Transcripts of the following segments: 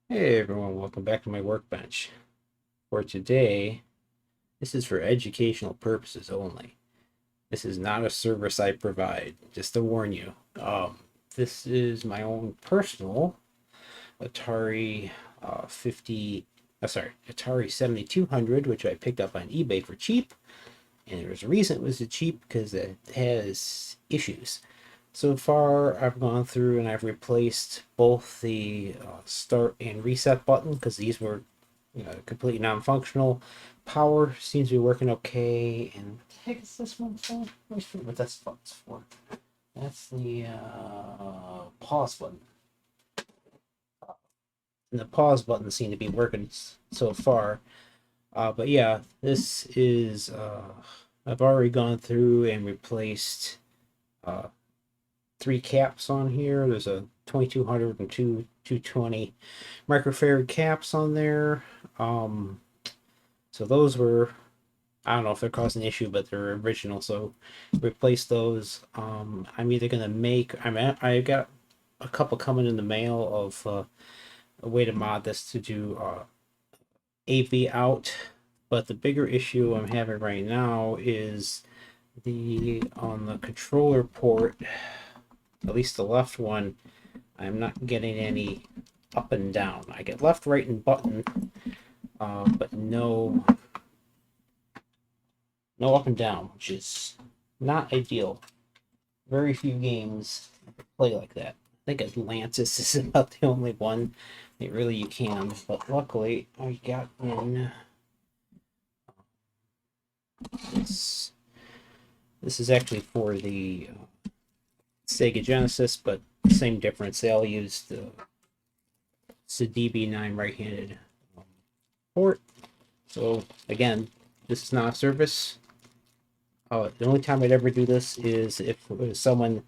Hey everyone, welcome back to my workbench. For today, this is for educational purposes only. This is not a service I provide, just to warn you. This is my own personal Atari 50, Atari 7200, which I picked up on eBay for cheap. And there's a reason it was cheap because it has issues. So far, I've gone through and I've replaced both the start and reset button because these were completely non-functional. Power seems to be working okay. And what the heck is this one for? Let's see what that's for. That's the pause button. And the pause button seems to be working so far. But yeah, this is. I've already gone through and replaced uh, three caps on here. There's a 2200 and two 220 microfarad caps on there. So those were, I don't know if they're causing an issue, but they're original. So replace those. I'm either gonna I got a couple coming in the mail of a way to mod this to do AV out. But the bigger issue I'm having right now is the on the controller port, at least the left one, I'm not getting any up and down. I get left, right, and button, but no up and down, which is not ideal. Very few games play like that. I think Atlantis is about the only one that really you can. But luckily, I got in this. This is actually for the Sega Genesis, but same difference. They all use the DB9 right-handed port. So again, this is not a service. The only time I'd ever do this is if someone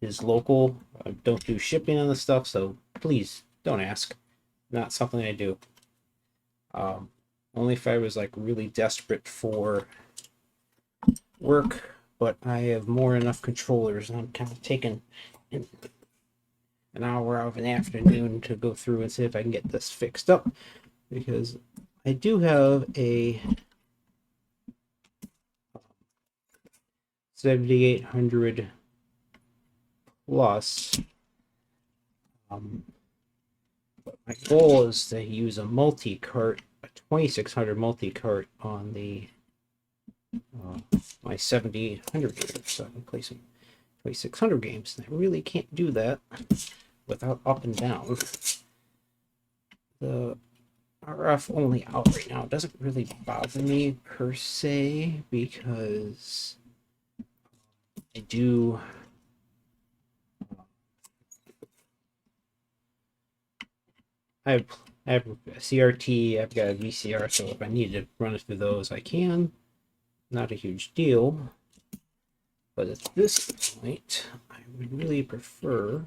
is local. I don't do shipping on the stuff, so please don't ask. Not something I do. Only if I was like really desperate for work, but I have more than enough controllers, and I'm kind of taking an hour out of an afternoon to go through and see if I can get this fixed up, because I do have a 7800 plus. But my goal is to use a multi-cart, a 2600 multi-cart on the my 7800 games, so I can play some 2600 games. And I really can't do that without up and down. The RF only out right now doesn't really bother me per se because I do I have I have a CRT, I've got a VCR, so if I need to run it through those, I can. Not a huge deal. But at this point, I would really prefer.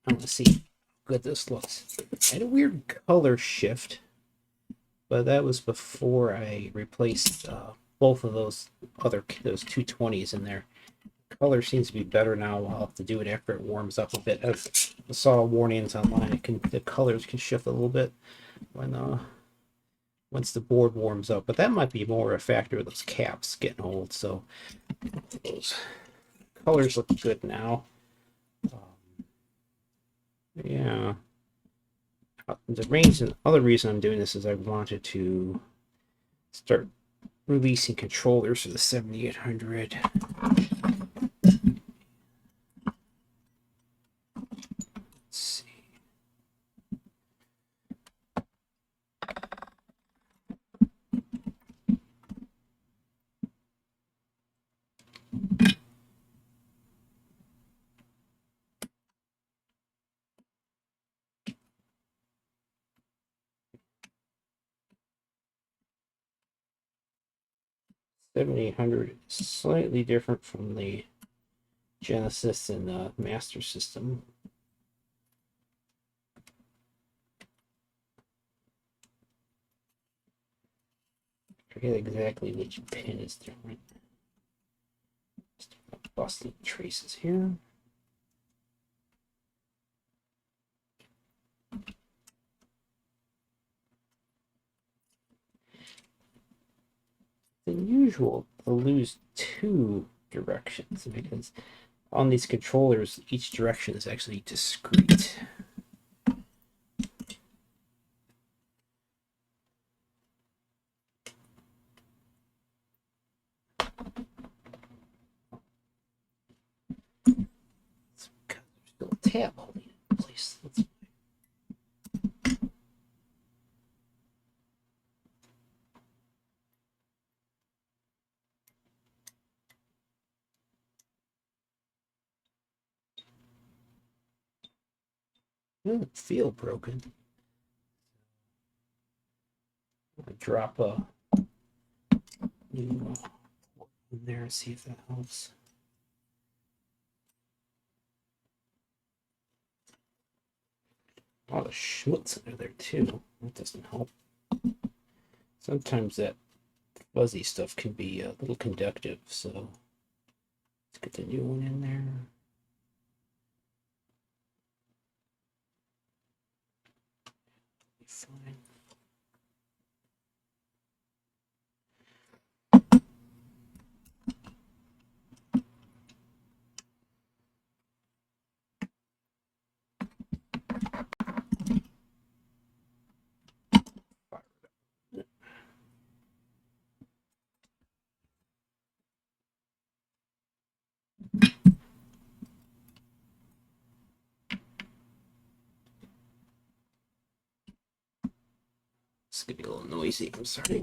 I want to see how good this looks. I had a weird color shift, but that was before I replaced both of those 220s in there. Color seems to be better now. I'll have to do it after it warms up a bit. I saw warnings online. The colors can shift a little bit when once the board warms up, but that might be more a factor of those caps getting old. So those colors look good now. Yeah. The other reason I'm doing this is I wanted to start releasing controllers for the 7800. Let's see. $7,800 is slightly different from the Genesis and the Master System. I forget exactly which pin is different. Just busting traces here. than usual to lose two directions because on these controllers, each direction is actually discrete. It's because there's still a tab holding it in place. That's it doesn't feel broken. I'll drop a new port in there and see if that helps. A lot of schmutz under there too. That doesn't help. Sometimes that fuzzy stuff can be a little conductive, so let's get the new one in there. Fine. It's gonna be a little noisy. I'm sorry.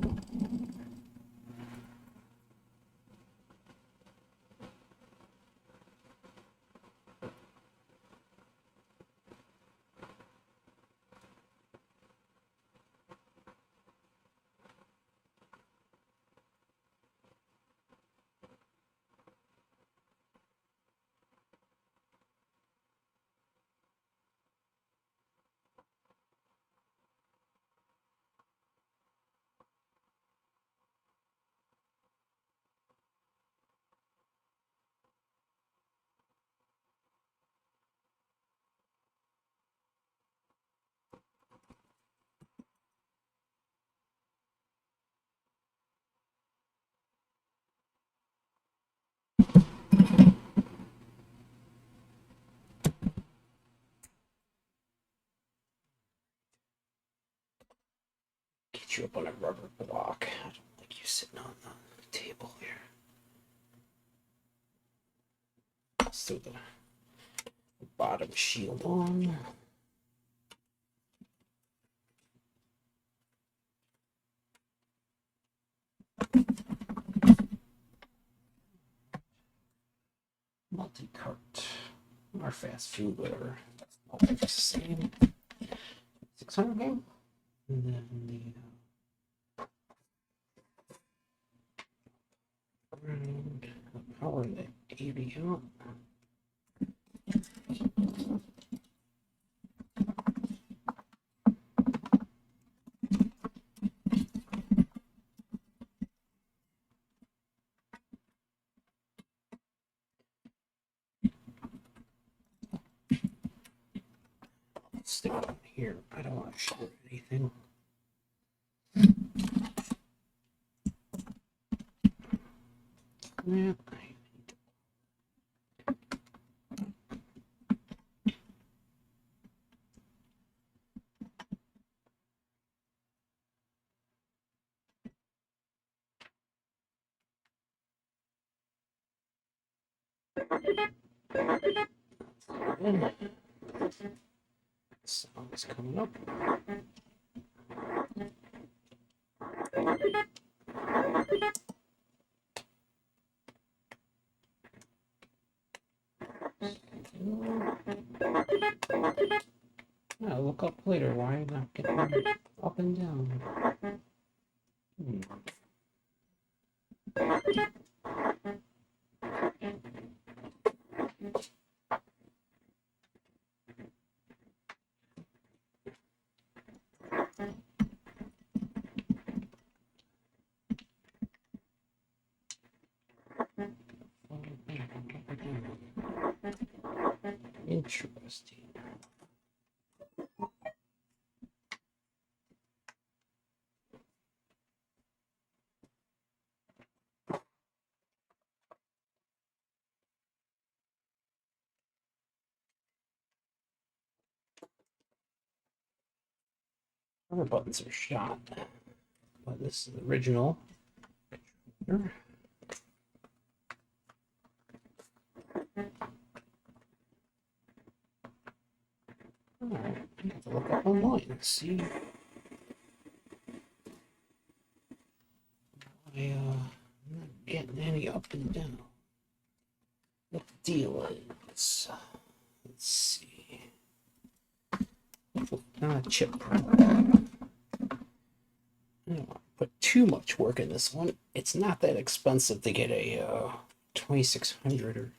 Get you up on a rubber block. I don't like you sitting on the table here. Let's throw the bottom shield on. Multi-cart or fast food, whatever. Oh, it's the same. 600 game. And then the power the AVL. Stick it on here. I don't want to short anything. Yeah. Song is coming up. I'll look up later why I'm not getting up and down. Interesting. Other buttons are shot, but this is the original. Alright, I have to look up online and see I'm not getting any up and down. What the deal is? Let's see. Not a chip. I don't want to put too much work in this one. It's not that expensive to get a 2600 or.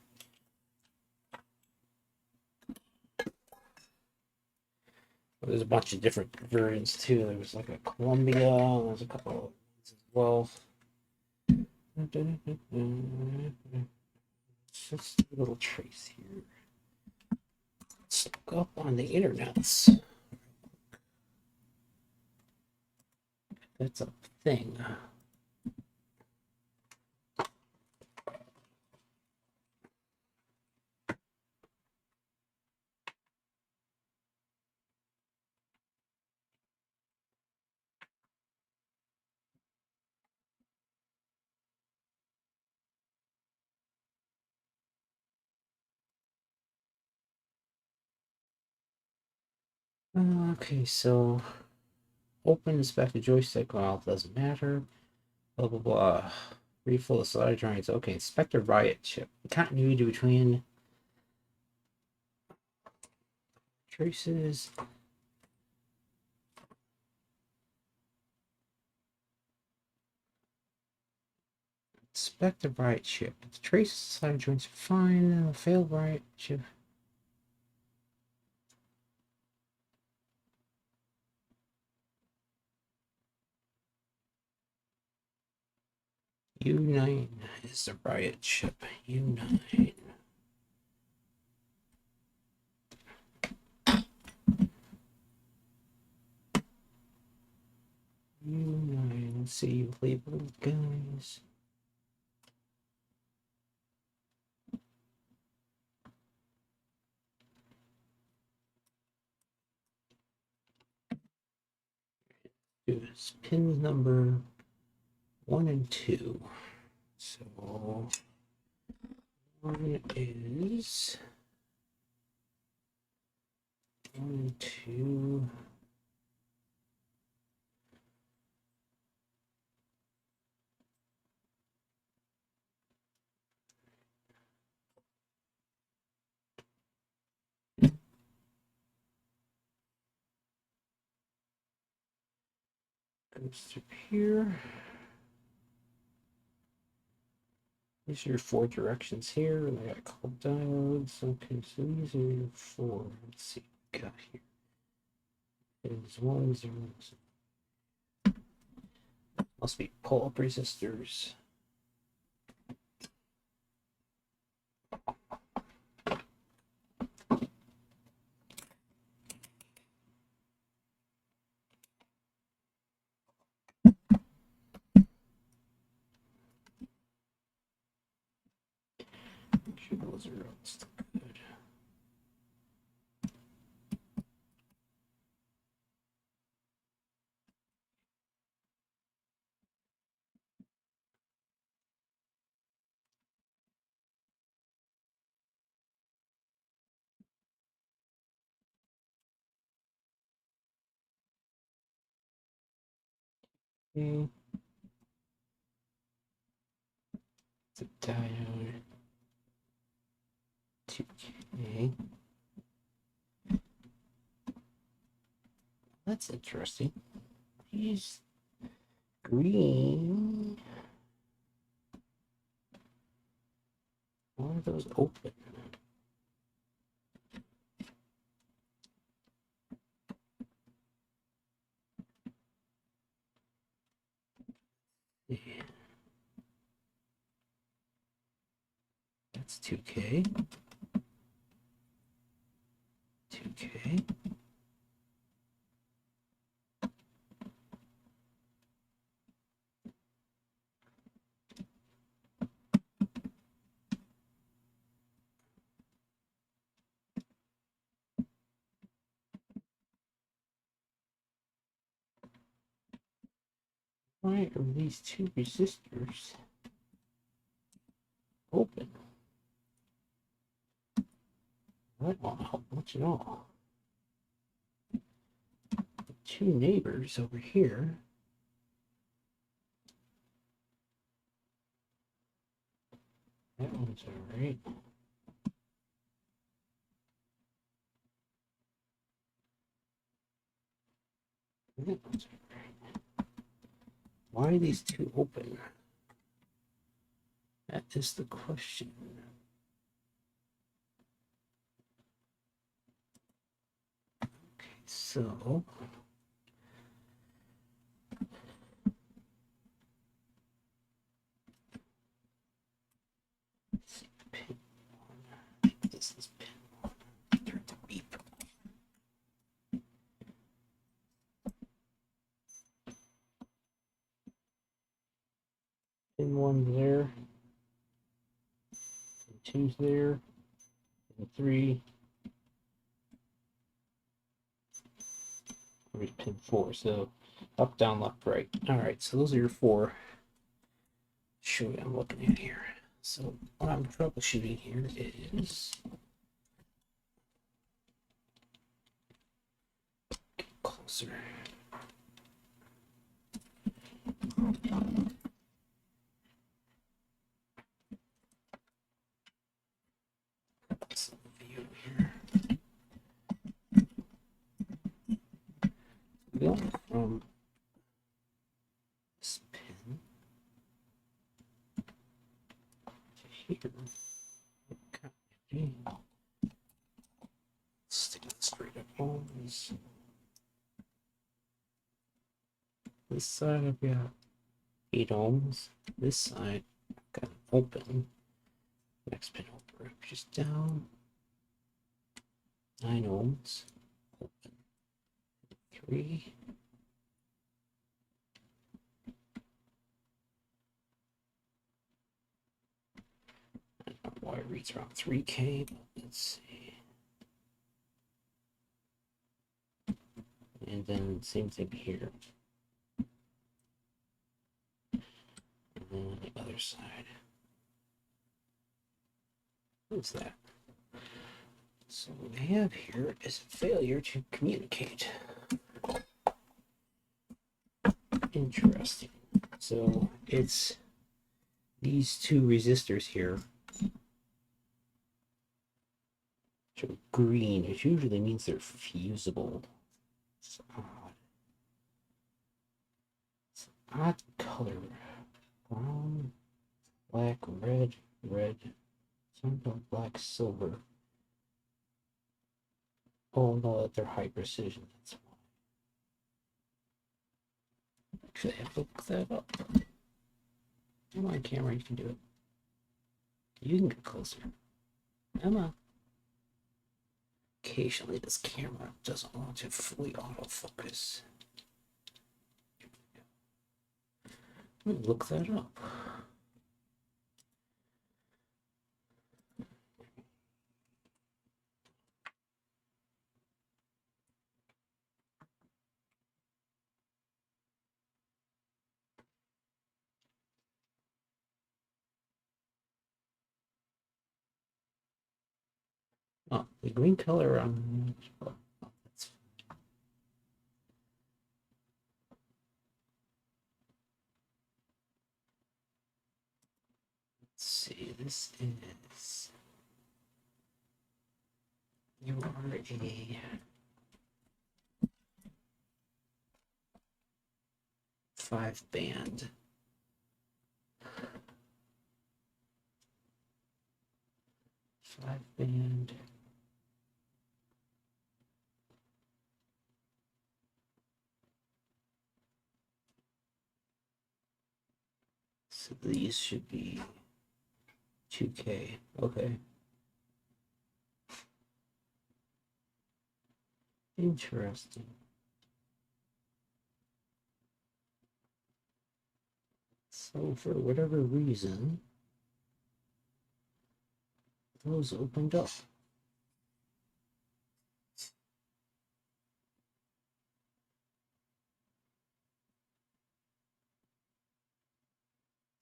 There's a bunch of different versions too. There was like a Columbia. There's a couple of ones as well. It's just a little trace here. Let's look up on the internets. That's a thing. Okay, so open, inspect the joystick. Well, it doesn't matter. Blah blah blah. Refill the solder drawings. Okay, inspect the RIOT chip. Continuity between traces. Inspect the RIOT chip. The traces solder joints are fine. Failed RIOT chip. U9 is the RIOT chip. U9. U9. Let's see. Label guys. Is pins number 1 and 2. So 1 is 1 and 2. Goes through here. These are your 4 directions here. And I got a couple diodes. Okay, so these are your 4. Let's see what we got here. There's 1, 0. Must be pull-up resistors. Make sure those are all still good. Okay. It's a diode. 2K. That's interesting. He's green. Why are those open? Yeah. That's 2K. 2K. Why are these two resistors open? That won't help much at all. The two neighbors over here. That one's alright. That one's alright. Why are these two open? That is the question. Okay, so pin one. This is pin one. Turn the beep. Pin one there. And two's there. And three. Where's pin four? So up, down, left, right. Alright, so those are your four. Show you what I'm looking at here. So what I'm troubleshooting here is get closer. Some view here. Going from this pin to here. Okay. Stick it straight up ohms. This side I've got 8 ohms. This side I've got open. Next pin over, just down. 9 ohms. Open. 3. I don't know why it reads around 3K, but let's see. And then same thing here. And then the other side. What's that? So what we have here is a failure to communicate. Interesting. So it's these two resistors here, which are green, which usually means they're fusible. It's odd. It's an odd color. Brown, black, red, red, sometimes black, silver. Oh no, they're high precision. That's why. Actually, I have to look that up. Come on, camera, you can do it. You can get closer. Come on. Occasionally, this camera doesn't want to fully autofocus. Let me look that up. Oh, the green color on. Oh, that's. Let's see. This is. You are a 5-band. 5-band. So these should be 2K. Okay. Interesting. So for whatever reason, those opened up.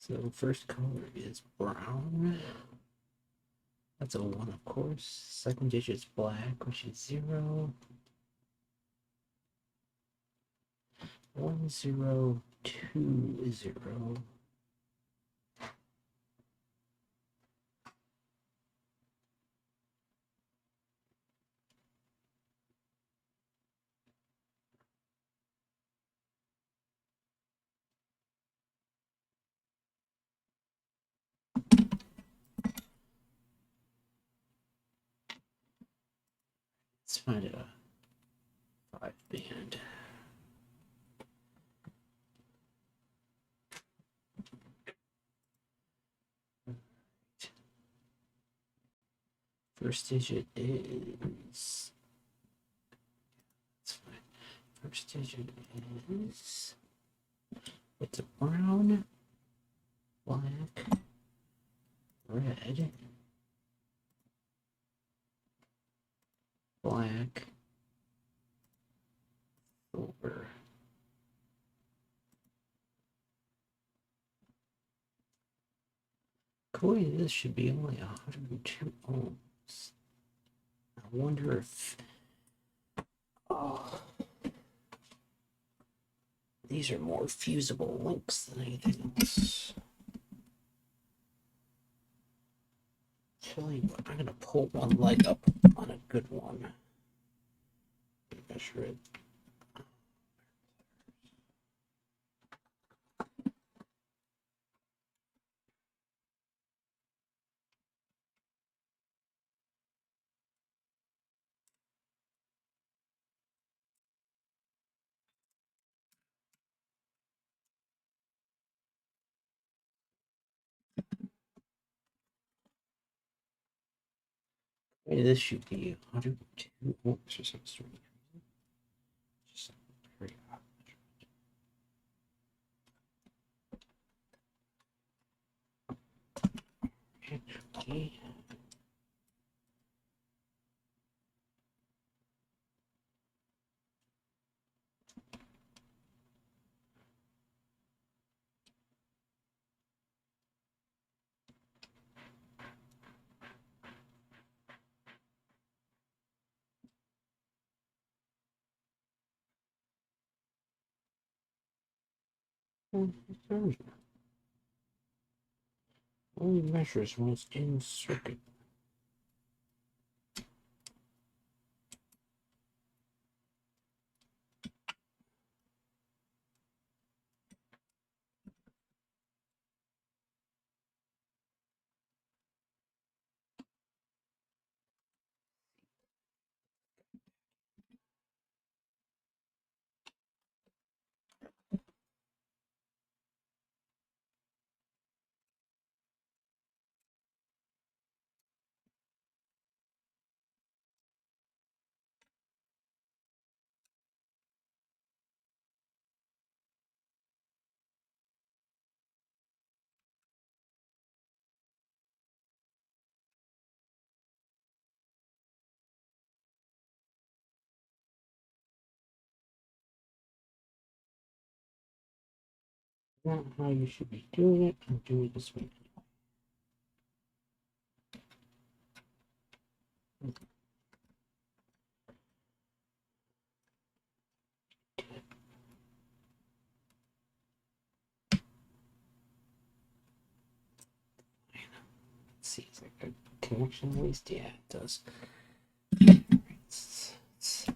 So first color is brown. That's a 1, of course. Second digit's black, which is 0. 1, 0, 2, 0. Let's find a 5-band. First digit is. That's fine. First digit is. It's a brown, black, red, black, silver. According to this, should be only 102 ohms. I wonder if. Oh, these are more fusible links than anything else. Tell you what, I'm gonna pull one leg up on a good one. Measure it. Hey, this should be 102 ohms or some sort. Just very odd measurement. Okay. Only measures when it's in circuit. Not how you should be doing it. I'm doing it this way. Let's see, is like a connection at least? Yeah, it does. It's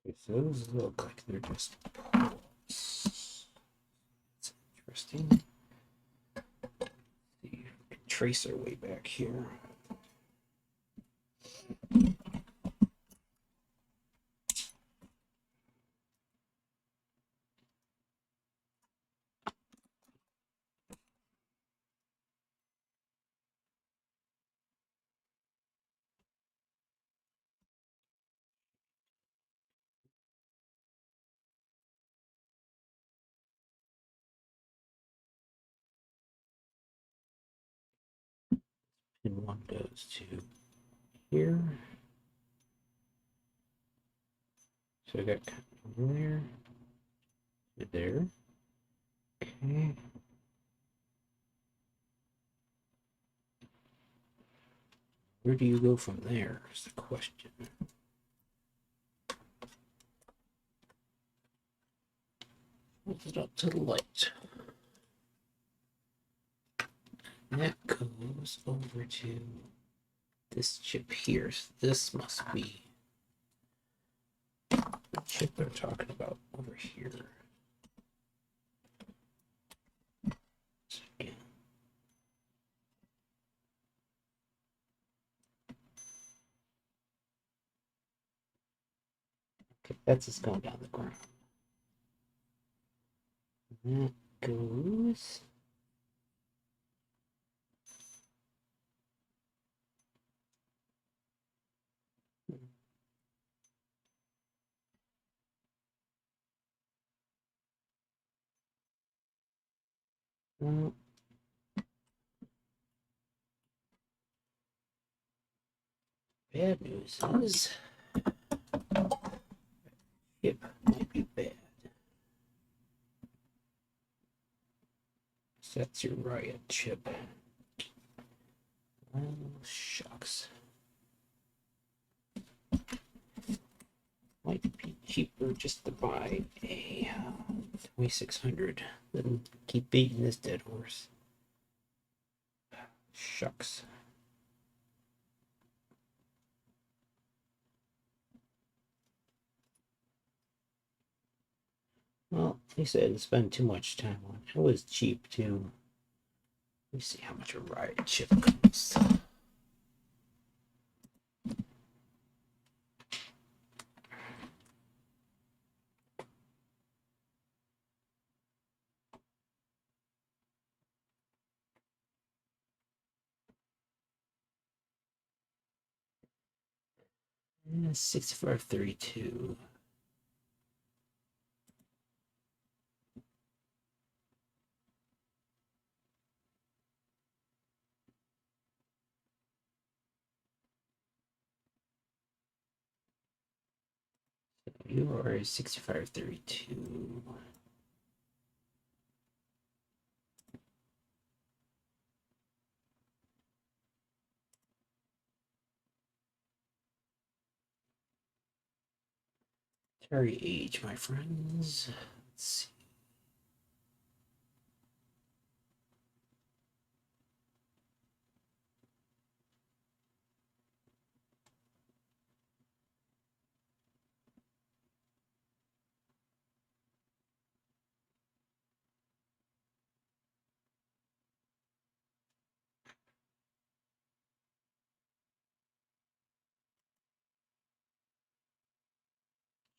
okay, so those look like they're just poles. It's interesting. See, trace our way back here. Pin 1 goes to here. So I got from there to there. Okay. Where do you go from there is the question. Hold it up to the light. And that goes over to this chip here. So this must be the chip they're talking about over here. So again. Okay, that's just going down the ground. And that goes. Well, bad news is chip might be bad. So that's your RIOT chip. Oh, shucks. Might be cheaper just to buy a 2600 than keep beating this dead horse. Shucks. Well, at least I didn't spend too much time on it. It was cheap too. Let me see how much a RIOT chip costs. Yeah, 6532. You are a 6532. Atari age, my friends. Let's see.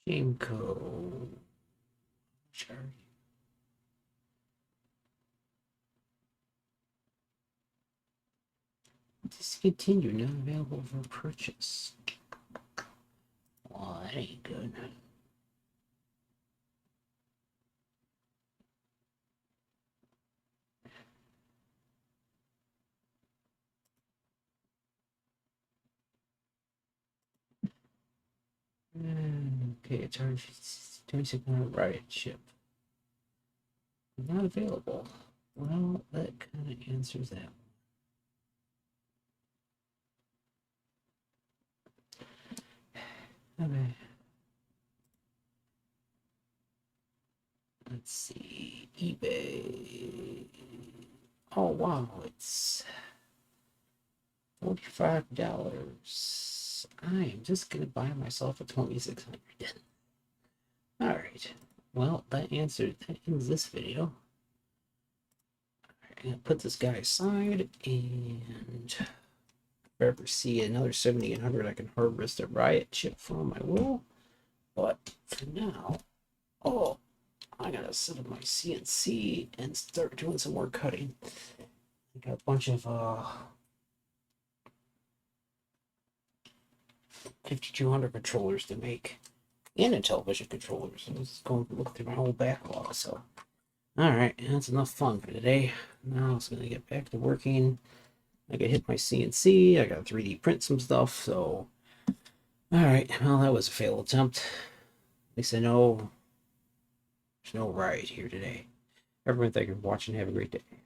Jameco. Sorry. Discontinued, not available for purchase. Well, that ain't good. Okay, Atari 2600 RIOT chip. Not available. Well, that kind of answers that. Okay. Let's see. eBay. Oh, wow. It's $45. I am just going to buy myself a 2600. All right. Well, that ends this video. I'm going to put this guy aside, and if I ever see another 7800 I can harvest a RIOT chip from, I will. But for now, oh, I gotta set up my CNC and start doing some more cutting. I got a bunch of 5200 controllers to make, and a television controller. So let's go look through my whole backlog. So, all right, that's enough fun for today. Now I'm gonna get back to working. I gotta hit my CNC. I gotta 3D print some stuff. So, all right. Well, that was a failed attempt. At least I know there's no riot here today. Everyone, thank you for watching. Have a great day.